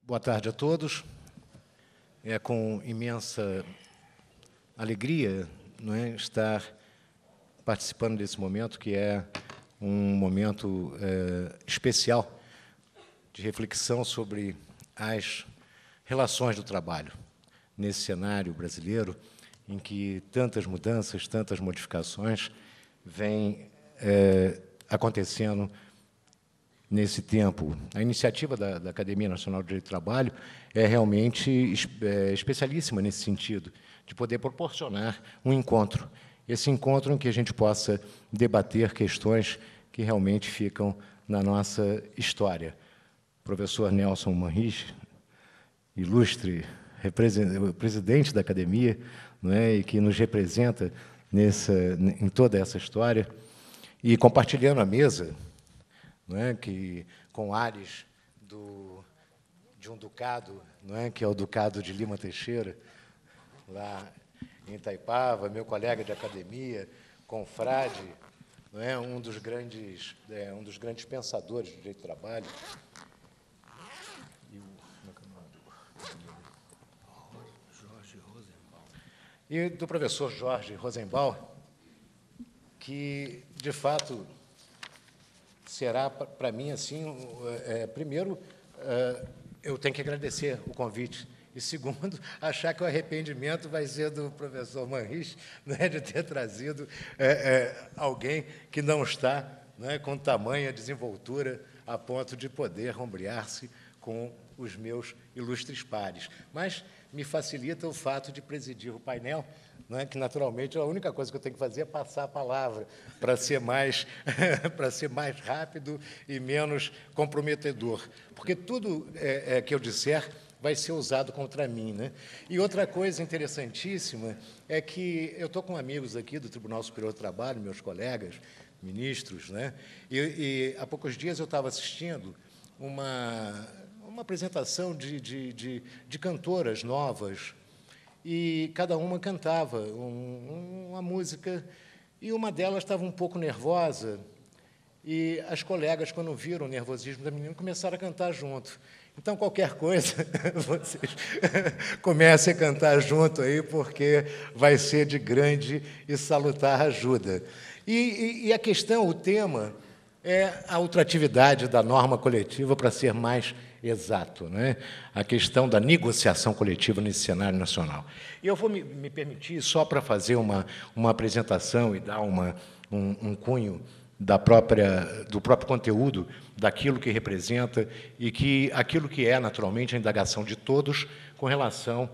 Boa tarde a todos. É com imensa alegria, não é, estar participando desse momento, que é um momento especial de reflexão sobre as relações do trabalho nesse cenário brasileiro, em que tantas mudanças, tantas modificações vêm acontecendo nesse tempo. A iniciativa da Academia Nacional de Direito do Trabalho é realmente especialíssima nesse sentido, de poder proporcionar um encontro. Esse encontro em que a gente possa debater questões que realmente ficam na nossa história. O professor Nelson Manriche, ilustre presidente da Academia, não é, e que nos representa em toda essa história, e compartilhando a mesa, não é, que, com ares de um ducado, não é, que é o Ducado de Lima Teixeira, lá em Itaipava, meu colega de academia, confrade, não é, um dos grandes pensadores do direito do trabalho. E do professor Jorge Rosenbaum, que, de fato, será, para mim, assim, primeiro, eu tenho que agradecer o convite, e, segundo, achar que o arrependimento vai ser do professor Manriche, né, de ter trazido alguém que não está, né, com tamanha desenvoltura a ponto de poder ombrear-se com os meus ilustres pares. Mas me facilita o fato de presidir o painel, não é, que, naturalmente, a única coisa que eu tenho que fazer é passar a palavra para ser mais rápido e menos comprometedor, porque tudo que eu disser vai ser usado contra mim, né? E outra coisa interessantíssima é que eu estou com amigos aqui do Tribunal Superior do Trabalho, meus colegas, ministros, né? E há poucos dias eu estava assistindo uma apresentação de cantoras novas, e cada uma cantava uma música, e uma delas estava um pouco nervosa, e as colegas, quando viram o nervosismo da menina, começaram a cantar junto. Então, qualquer coisa, vocês comecem a cantar junto aí, porque vai ser de grande e salutar ajuda. E a questão, o tema, é a ultratividade da norma coletiva, para ser mais exato, né? A questão da negociação coletiva nesse cenário nacional. E eu vou me permitir, só para fazer uma apresentação e dar um cunho do próprio conteúdo, daquilo que representa e que aquilo que é, naturalmente, a indagação de todos com relação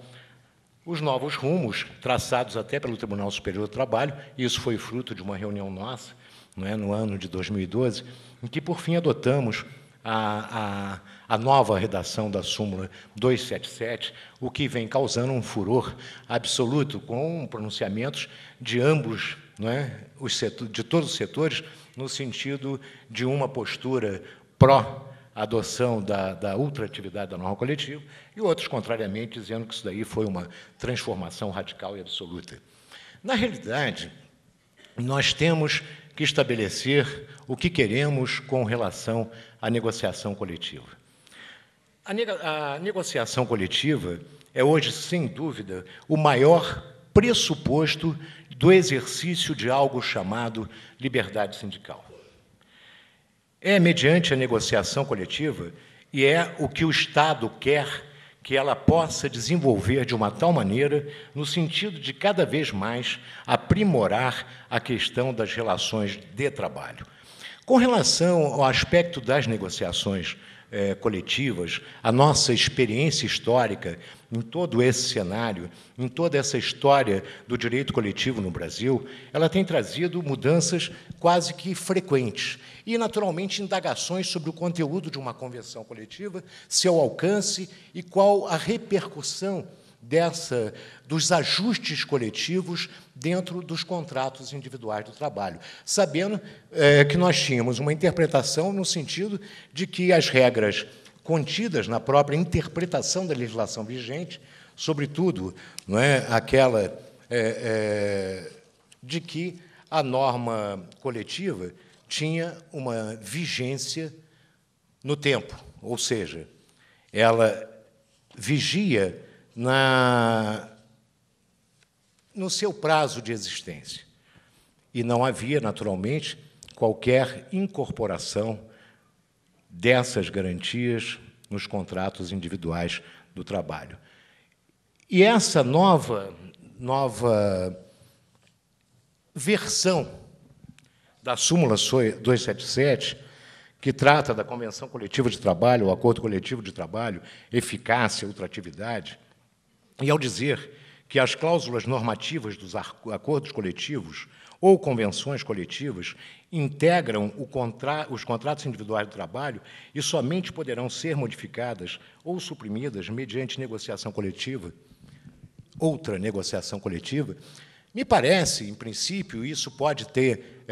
aos novos rumos traçados até pelo Tribunal Superior do Trabalho. Isso foi fruto de uma reunião nossa, não é, no ano de 2012, em que, por fim, adotamos a nova redação da súmula 277, o que vem causando um furor absoluto, com pronunciamentos de ambos, não é, de todos os setores, no sentido de uma postura pró-adoção da ultratividade da norma coletiva, e outros, contrariamente, dizendo que isso daí foi uma transformação radical e absoluta. Na realidade, nós temos que estabelecer o que queremos com relação à negociação coletiva. A negociação coletiva é hoje, sem dúvida, o maior pressuposto do exercício de algo chamado liberdade sindical. É mediante a negociação coletiva, e é o que o Estado quer que ela possa desenvolver de uma tal maneira, no sentido de cada vez mais aprimorar a questão das relações de trabalho. Com relação ao aspecto das negociações coletivas, a nossa experiência histórica em todo esse cenário, em toda essa história do direito coletivo no Brasil, ela tem trazido mudanças quase que frequentes e, naturalmente, indagações sobre o conteúdo de uma convenção coletiva, seu alcance e qual a repercussão dos ajustes coletivos dentro dos contratos individuais do trabalho, sabendo que nós tínhamos uma interpretação no sentido de que as regras contidas na própria interpretação da legislação vigente, sobretudo, não é, aquela de que a norma coletiva tinha uma vigência no tempo, ou seja, ela vigia no seu prazo de existência. E não havia, naturalmente, qualquer incorporação dessas garantias nos contratos individuais do trabalho. E essa nova versão da súmula 277, que trata da convenção coletiva de trabalho, o acordo coletivo de trabalho, eficácia, ultratividade, e ao dizer que as cláusulas normativas dos acordos coletivos ou convenções coletivas integram os contratos individuais de trabalho e somente poderão ser modificadas ou suprimidas mediante negociação coletiva, outra negociação coletiva, me parece, em princípio, isso pode ter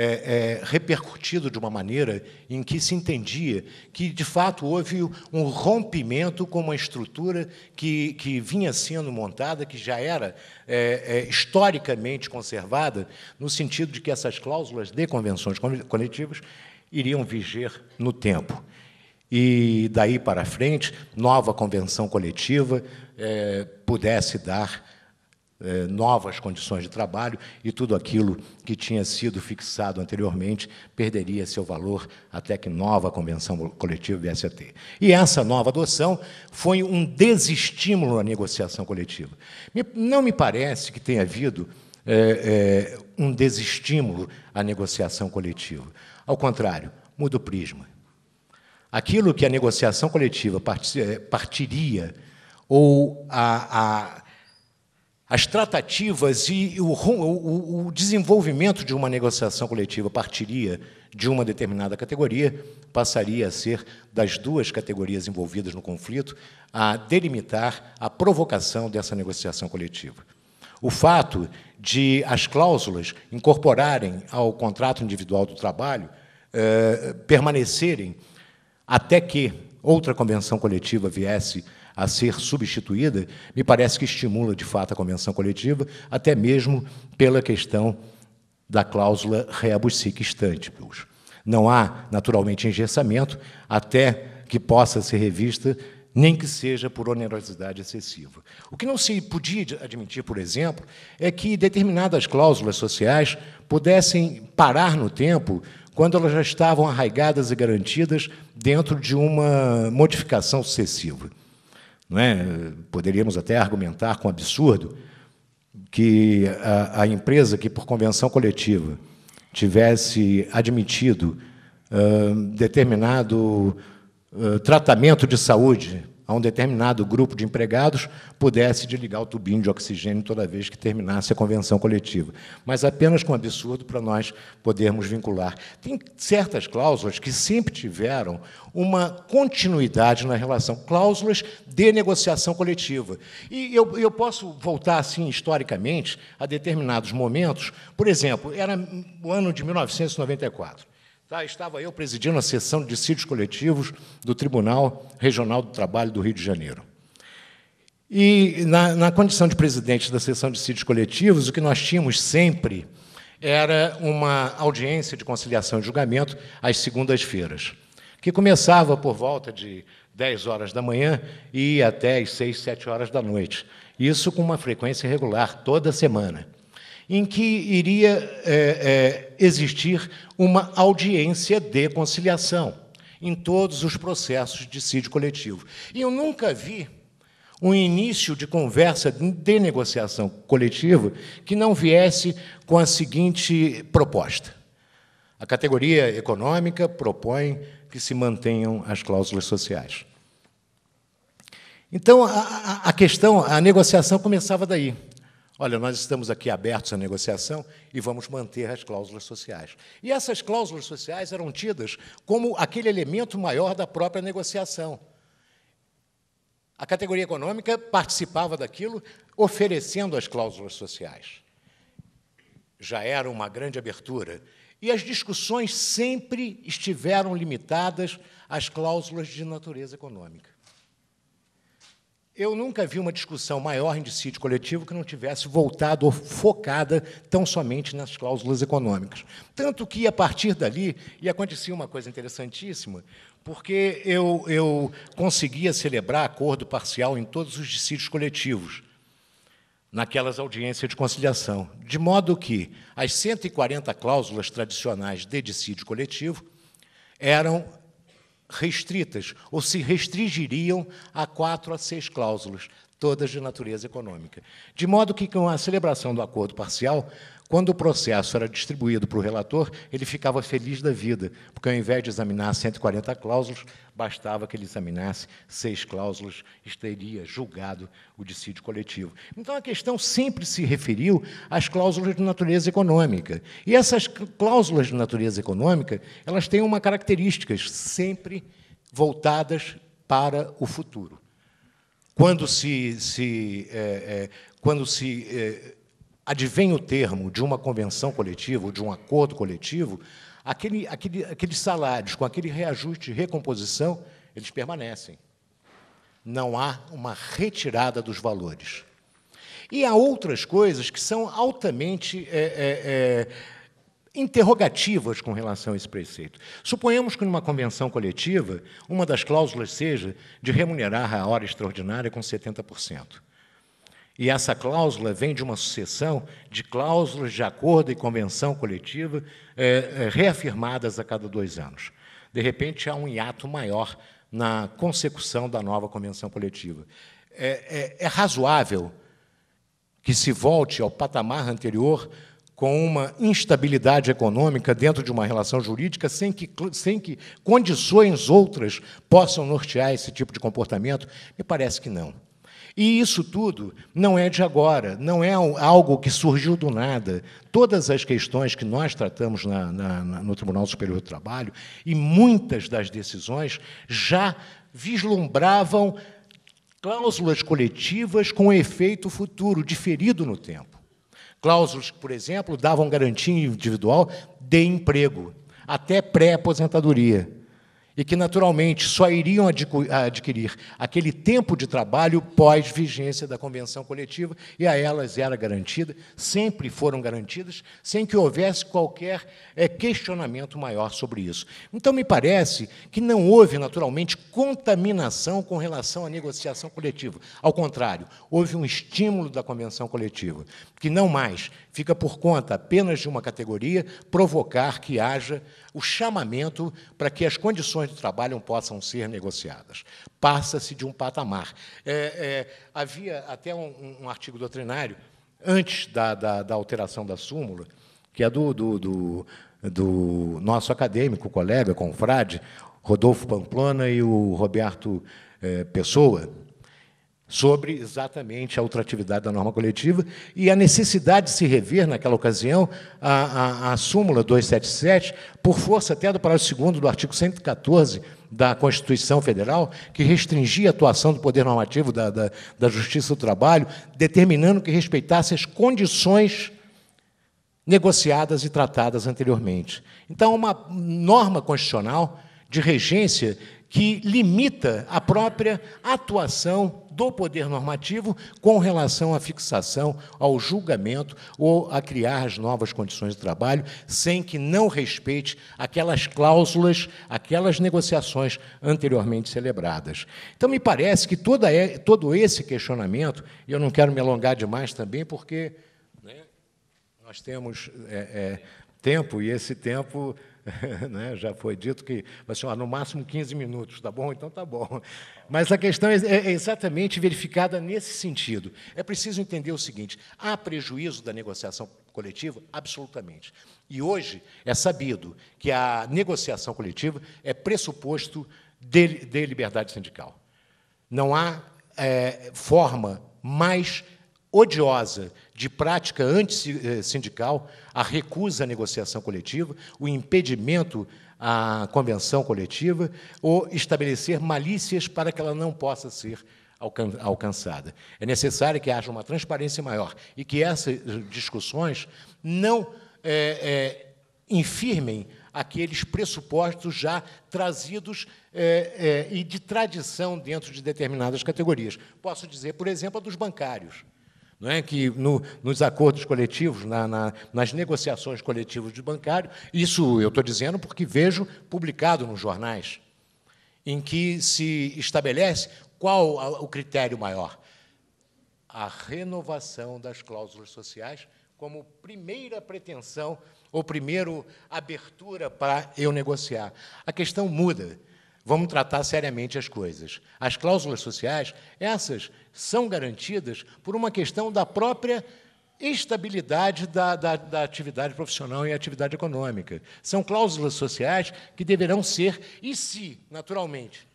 repercutido de uma maneira em que se entendia que, de fato, houve um rompimento com uma estrutura que vinha sendo montada, que já era historicamente conservada, no sentido de que essas cláusulas de convenções coletivas iriam viger no tempo. E, daí para frente, nova convenção coletiva pudesse dar novas condições de trabalho e tudo aquilo que tinha sido fixado anteriormente perderia seu valor até que nova convenção coletiva viesse a ter. E essa nova adoção foi um desestímulo à negociação coletiva. Não me parece que tenha havido um desestímulo à negociação coletiva. Ao contrário, muda o prisma. Aquilo que a negociação coletiva partiria, ou as tratativas e o desenvolvimento de uma negociação coletiva partiria de uma determinada categoria, passaria a ser, das duas categorias envolvidas no conflito, a delimitar a provocação dessa negociação coletiva. O fato de as cláusulas incorporarem ao contrato individual do trabalho permanecerem até que outra convenção coletiva viesse a ser substituída, me parece que estimula, de fato, a convenção coletiva, até mesmo pela questão da cláusula rebus sic stantibus. Não há, naturalmente, engessamento até que possa ser revista, nem que seja por onerosidade excessiva. O que não se podia admitir, por exemplo, é que determinadas cláusulas sociais pudessem parar no tempo quando elas já estavam arraigadas e garantidas dentro de uma modificação sucessiva. Não é? Poderíamos até argumentar com absurdo que a empresa que, por convenção coletiva, tivesse admitido determinado tratamento de saúde a um determinado grupo de empregados, pudesse desligar o tubinho de oxigênio toda vez que terminasse a convenção coletiva. Mas apenas com absurdo para nós podermos vincular. Tem certas cláusulas que sempre tiveram uma continuidade na relação, cláusulas de negociação coletiva. E eu posso voltar, assim, historicamente, a determinados momentos. Por exemplo, era o ano de 1994. Estava eu presidindo a sessão de dissídios coletivos do Tribunal Regional do Trabalho do Rio de Janeiro. E, na condição de presidente da sessão de dissídios coletivos, o que nós tínhamos sempre era uma audiência de conciliação e julgamento às segundas-feiras, que começava por volta de 10 horas da manhã e ia até às 6, 7 horas da noite. Isso com uma frequência regular, toda semana, em que iria existir uma audiência de conciliação em todos os processos de dissídio coletivo. E eu nunca vi um início de conversa de negociação coletiva que não viesse com a seguinte proposta. A categoria econômica propõe que se mantenham as cláusulas sociais. Então, a negociação começava daí. Olha, nós estamos aqui abertos à negociação e vamos manter as cláusulas sociais. E essas cláusulas sociais eram tidas como aquele elemento maior da própria negociação. A categoria econômica participava daquilo, oferecendo as cláusulas sociais. Já era uma grande abertura. E as discussões sempre estiveram limitadas às cláusulas de natureza econômica. Eu nunca vi uma discussão maior em dissídio coletivo que não tivesse voltado ou focada tão somente nas cláusulas econômicas. Tanto que, a partir dali, e acontecia uma coisa interessantíssima, porque eu conseguia celebrar acordo parcial em todos os dissídios coletivos, naquelas audiências de conciliação, de modo que as 140 cláusulas tradicionais de dissídio coletivo eram restritas, ou se restringiriam a 4 a 6 cláusulas, todas de natureza econômica. De modo que, com a celebração do acordo parcial, quando o processo era distribuído para o relator, ele ficava feliz da vida, porque, ao invés de examinar 140 cláusulas, bastava que ele examinasse 6 cláusulas e teria julgado o dissídio coletivo. Então, a questão sempre se referiu às cláusulas de natureza econômica. E essas cláusulas de natureza econômica, elas têm uma característica, sempre voltadas para o futuro. Quando advém o termo de uma convenção coletiva ou de um acordo coletivo, aqueles salários, com aquele reajuste e recomposição, eles permanecem. Não há uma retirada dos valores. E há outras coisas que são altamente interrogativas com relação a esse preceito. Suponhamos que, numa convenção coletiva, uma das cláusulas seja de remunerar a hora extraordinária com 70%. E essa cláusula vem de uma sucessão de cláusulas de acordo e convenção coletiva reafirmadas a cada 2 anos. De repente, há um hiato maior na consecução da nova convenção coletiva. É razoável que se volte ao patamar anterior com uma instabilidade econômica dentro de uma relação jurídica sem que condições outras possam nortear esse tipo de comportamento? Me parece que não. E isso tudo não é de agora, não é algo que surgiu do nada. Todas as questões que nós tratamos no Tribunal Superior do Trabalho, e muitas das decisões, já vislumbravam cláusulas coletivas com efeito futuro, diferido no tempo. Cláusulas que, por exemplo, davam garantia individual de emprego, até pré-aposentadoria, e que, naturalmente, só iriam adquirir aquele tempo de trabalho pós-vigência da convenção coletiva, e a elas era garantida, sempre foram garantidas, sem que houvesse qualquer questionamento maior sobre isso. Então, me parece que não houve, naturalmente, contaminação com relação à negociação coletiva. Ao contrário, houve um estímulo da convenção coletiva, que não mais fica por conta apenas de uma categoria provocar que haja o chamamento para que as condições de trabalho possam ser negociadas. Passa-se de um patamar. Havia até um artigo doutrinário, antes da alteração da súmula, que é do nosso acadêmico, colega, confrade, Rodolfo Pamplona e o Roberto Pessoa, sobre exatamente a ultratividade da norma coletiva e a necessidade de se rever, naquela ocasião, a súmula 277, por força até do parágrafo 2º do artigo 114 da Constituição Federal, que restringia a atuação do poder normativo da Justiça do Trabalho, determinando que respeitasse as condições negociadas e tratadas anteriormente. Então, uma norma constitucional de regência que limita a própria atuação do poder normativo com relação à fixação, ao julgamento ou a criar as novas condições de trabalho, sem que não respeite aquelas cláusulas, aquelas negociações anteriormente celebradas. Então, me parece que todo esse questionamento, e eu não quero me alongar demais também, porque, né, nós temos tempo, e esse tempo né, já foi dito que vai ser no máximo 15 minutos, tá bom? Então tá bom. Mas a questão é exatamente verificada nesse sentido. É preciso entender o seguinte: há prejuízo da negociação coletiva? Absolutamente. E hoje é sabido que a negociação coletiva é pressuposto de liberdade sindical. Não há forma mais odiosa de prática antissindical, a recusa à negociação coletiva, o impedimento à convenção coletiva, ou estabelecer malícias para que ela não possa ser alcançada. É necessário que haja uma transparência maior e que essas discussões não infirmem aqueles pressupostos já trazidos e de tradição dentro de determinadas categorias. Posso dizer, por exemplo, a dos bancários. Não é? Que nos acordos coletivos, nas negociações coletivas de bancário, isso eu estou dizendo porque vejo publicado nos jornais, em que se estabelece qual o critério maior? A renovação das cláusulas sociais como primeira pretensão ou primeira abertura para eu negociar. A questão muda. Vamos tratar seriamente as coisas. As cláusulas sociais, essas são garantidas por uma questão da própria estabilidade da atividade profissional e atividade econômica. São cláusulas sociais que deverão ser, e se, naturalmente,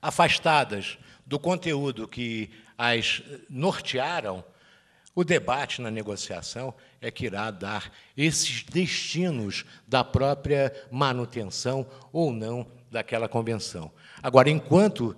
afastadas do conteúdo que as nortearam, o debate na negociação é que irá dar esses destinos da própria manutenção ou não daquela convenção. Agora, enquanto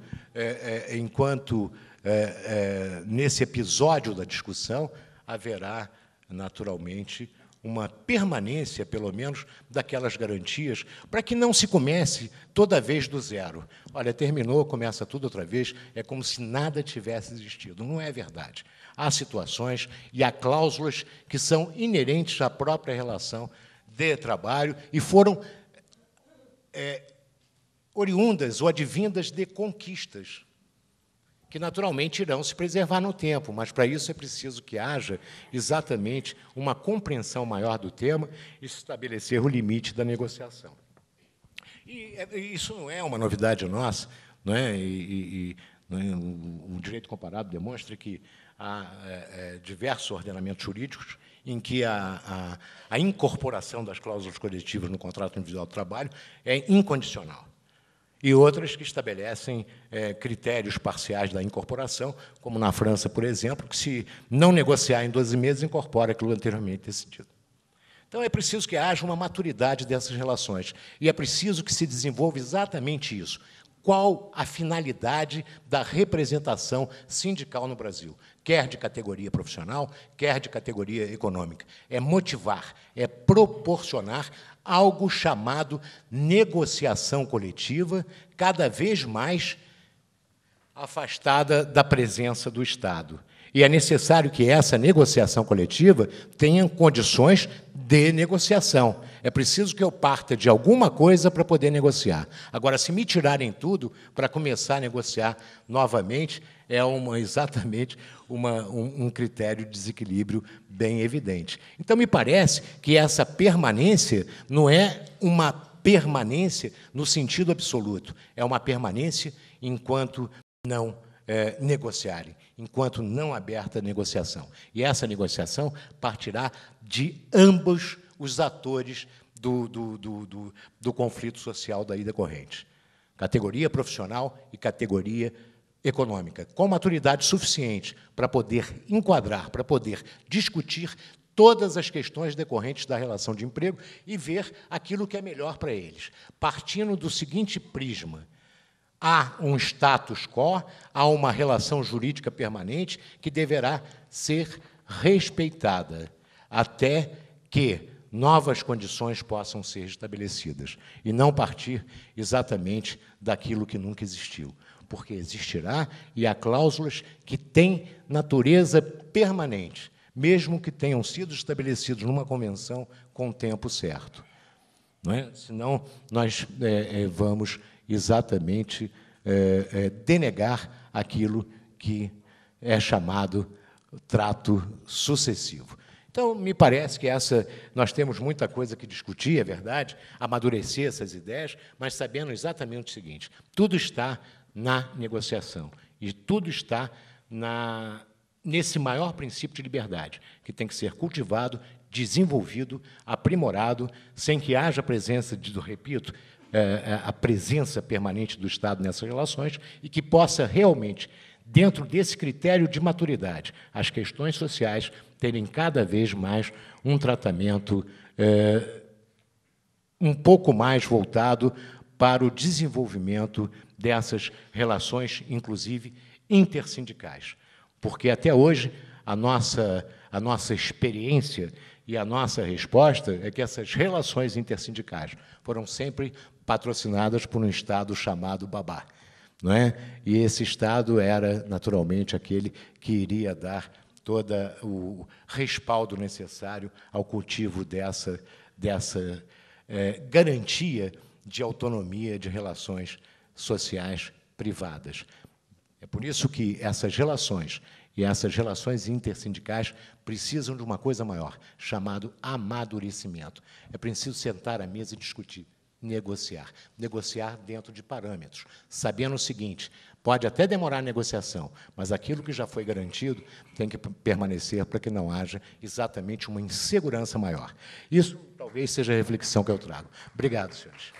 nesse episódio da discussão, haverá, naturalmente, uma permanência, pelo menos, daquelas garantias, para que não se comece toda vez do zero. Olha, terminou, começa tudo outra vez, é como se nada tivesse existido. Não é verdade. Há situações e há cláusulas que são inerentes à própria relação de trabalho e foram oriundas ou advindas de conquistas, que naturalmente irão se preservar no tempo, mas para isso é preciso que haja exatamente uma compreensão maior do tema e se estabelecer o limite da negociação. E isso não é uma novidade nossa, não é? O direito comparado demonstra que há diversos ordenamentos jurídicos em que a incorporação das cláusulas coletivas no contrato individual de trabalho é incondicional, e outras que estabelecem critérios parciais da incorporação, como na França, por exemplo, que, se não negociar em 12 meses, incorpora aquilo anteriormente decidido. Então, é preciso que haja uma maturidade dessas relações, e é preciso que se desenvolva exatamente isso. Qual a finalidade da representação sindical no Brasil, quer de categoria profissional, quer de categoria econômica? É motivar, é proporcionar algo chamado negociação coletiva, cada vez mais afastada da presença do Estado. E é necessário que essa negociação coletiva tenha condições de negociação. É preciso que eu parta de alguma coisa para poder negociar. Agora, se me tirarem tudo para começar a negociar novamente, é exatamente um critério de desequilíbrio bem evidente. Então, me parece que essa permanência não é uma permanência no sentido absoluto, é uma permanência enquanto não negociarem, enquanto não aberta a negociação. E essa negociação partirá de ambos os atores do conflito social daí decorrente. Categoria profissional e categoria econômica, com maturidade suficiente para poder enquadrar, para poder discutir todas as questões decorrentes da relação de emprego e ver aquilo que é melhor para eles. Partindo do seguinte prisma: há um status quo, há uma relação jurídica permanente que deverá ser respeitada até que novas condições possam ser estabelecidas, e não partir exatamente daquilo que nunca existiu, porque existirá e há cláusulas que têm natureza permanente, mesmo que tenham sido estabelecidos numa convenção com o tempo certo. Não é? Senão, nós vamos exatamente denegar aquilo que é chamado trato sucessivo. Então, me parece que nós temos muita coisa que discutir, é verdade, amadurecer essas ideias, mas sabendo exatamente o seguinte: tudo está na negociação e tudo está nesse maior princípio de liberdade, que tem que ser cultivado, desenvolvido, aprimorado, sem que haja presença, repito, a presença permanente do Estado nessas relações, e que possa realmente, dentro desse critério de maturidade, as questões sociais terem cada vez mais um tratamento um pouco mais voltado para o desenvolvimento dessas relações, inclusive intersindicais. Porque, até hoje, a nossa experiência e a nossa resposta é que essas relações intersindicais foram sempre patrocinadas por um Estado chamado babá, não é? E esse Estado era, naturalmente, aquele que iria dar todo o respaldo necessário ao cultivo dessa garantia de autonomia de relações sociais privadas. É por isso que essas relações e essas relações intersindicais precisam de uma coisa maior, chamado amadurecimento. É preciso sentar à mesa e discutir, negociar. Negociar dentro de parâmetros, sabendo o seguinte, pode até demorar a negociação, mas aquilo que já foi garantido tem que permanecer para que não haja exatamente uma insegurança maior. Isso talvez seja a reflexão que eu trago. Obrigado, senhores.